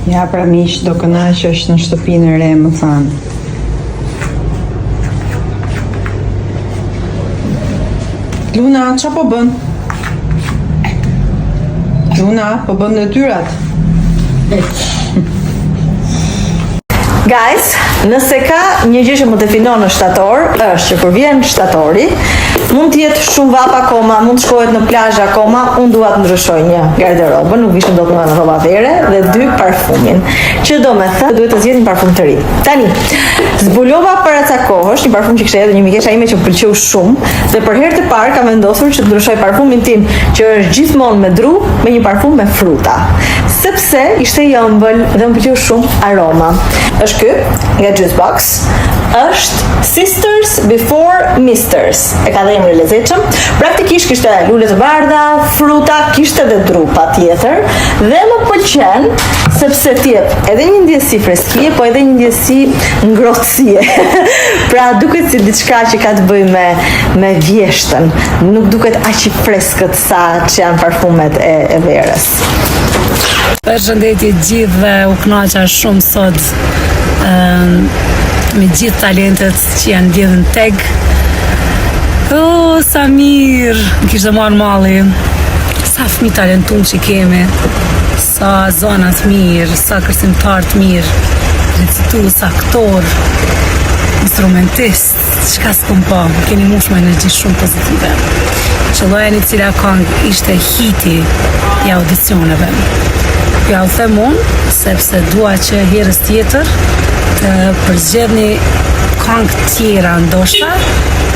Ja pra miq, do kënaqesh në shtëpinë e re, më thanë. Luna, qa po bën? Luna, po bën detyrat? Guys, nëse ka një gjë që më definon në shtator, është që kur vjen shtatori, mund të jetë shumë vapa akoma, mund të shkohet në plazh akoma, unë dua të ndryshoj një garderobën, nuk vishën dot në rroba vere, dhe 2 parfumin. Që do me thënë, duhet të zgjedh një parfum të ri. Tani, zbulova para ca kohësh një parfum që kishte edhe një mikesha ime që më pëlqeu shumë, dhe për herë të parë kam vendosur që të ndryshoj parfumin tim, që është gjithmonë me dru, me një parfum me fruta. Sepse ishte i ëmbël dhe më pëlqeu shumë aroma. Është ky, nga Juice Box, është Sisters Before Misters. E ka dhe emri lezetshëm. Praktikisht kishte lule të bardha, fruta, kishte edhe dru patjetër, dhe më pëlqen sepse t'jep edhe një ndjesi freskie, po edhe një ndjesi ngrohtësie. Pra duket si diçka që ka të bëjë me vjeshtën. Nuk duket aq i freskët sa që janë parfumet e verës. Përshëndetje gjithë dhe u kënaqa shumë sot me gjithë talentet që janë ndjedhën teg. Sa mirë kishte marrë malli, sa fëmijë talentum që kemi, sa zonat mirë, sa kërcimtar të mirë, recitues, aktor, instrumentist, çka s'kom pa, keni mush me energji shumë pozitive. Qëllojeni cila këngë ishte hiti i audicioneve. Ja u them unë, sepse dua që herës tjetër të përzgjedhni këngë tjera ndoshta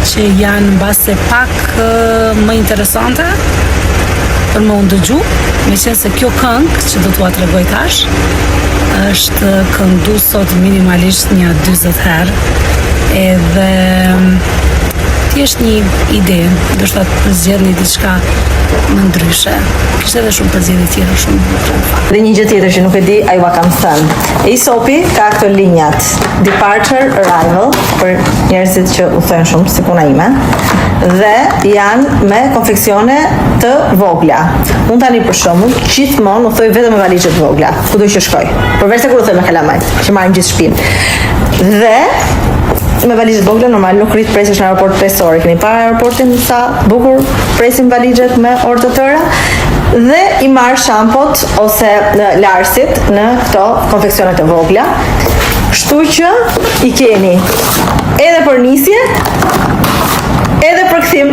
që janë mbase pak më interesante për më ndëgju, meqense se kjo këngë që do t'ua tregoj tash është këndu sot minimalisht një 40 herë, edhe thjesht një ide, ndoshta të përzgjedhni diçka më ndryshe. Kishte edhe shumë përzgjedhje tjera shumë bukur. Dhe një gjë tjetër që nuk e di, ai ua kam thënë. Aesopi ka këto linjat Departure, Arrival, për njerëzit që u thënë shumë si puna ime, dhe janë me konfeksione të vogla. Unë tani për shembull gjithmonë u thoj vetëm me valizhe të vogla, kudo që shkoj. Përveç se kur u thoj me kalamajt, që marrim gjithë shtëpinë. Dhe me valizhet vogla normal nuk rrit presësh në aeroport 5 orë. Keni parë aeroportin sa bukur presin valizhet me orë të tëra? Dhe i marr shampot ose larsit në këto konfeksionet e vogla. Kështu që i keni edhe për nisje, edhe për kthim.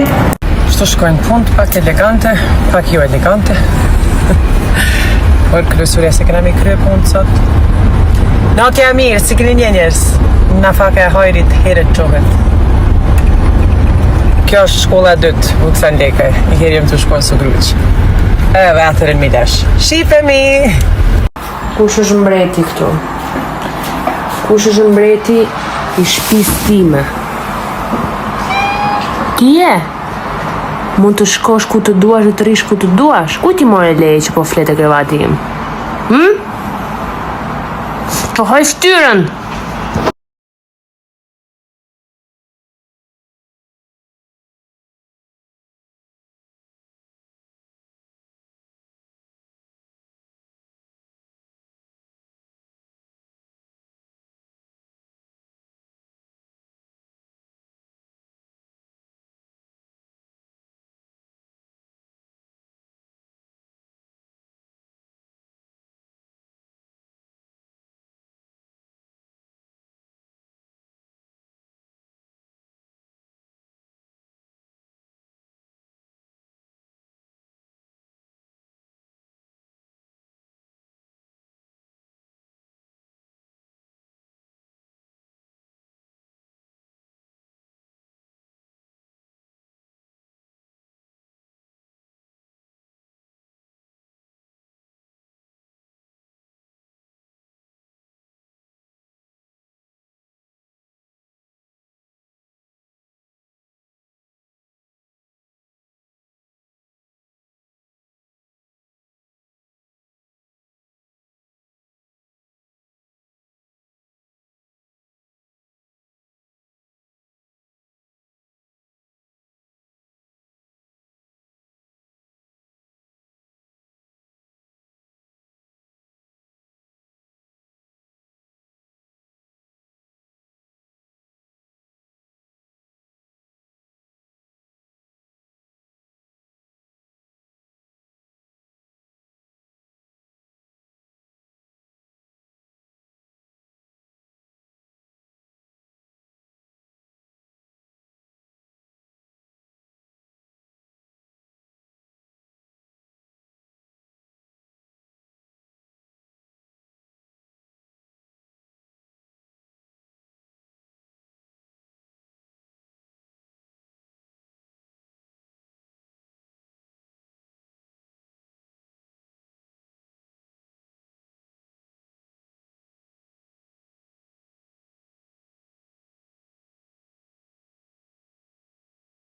Shto shkojnë punë, pak elegante, pak jo elegante. Por kryesurja se kena mi krye punë sot. No kja mirë, si keni një njerës. Në faka e hajrit heret qohet. Kjo është shkolla 2, Vuksan Lekaj. I herë jem të shkojnë së gruq. Edhe atërën mi dash. Shifemi! Kush është mbreti këtu? Kush është mbreti i shtëpisë time? Ti je? Mund të shkosh ku të duash dhe të rish ku të duash? Ku ti more leje që po flet e krevati im? Të hoj ftyrën!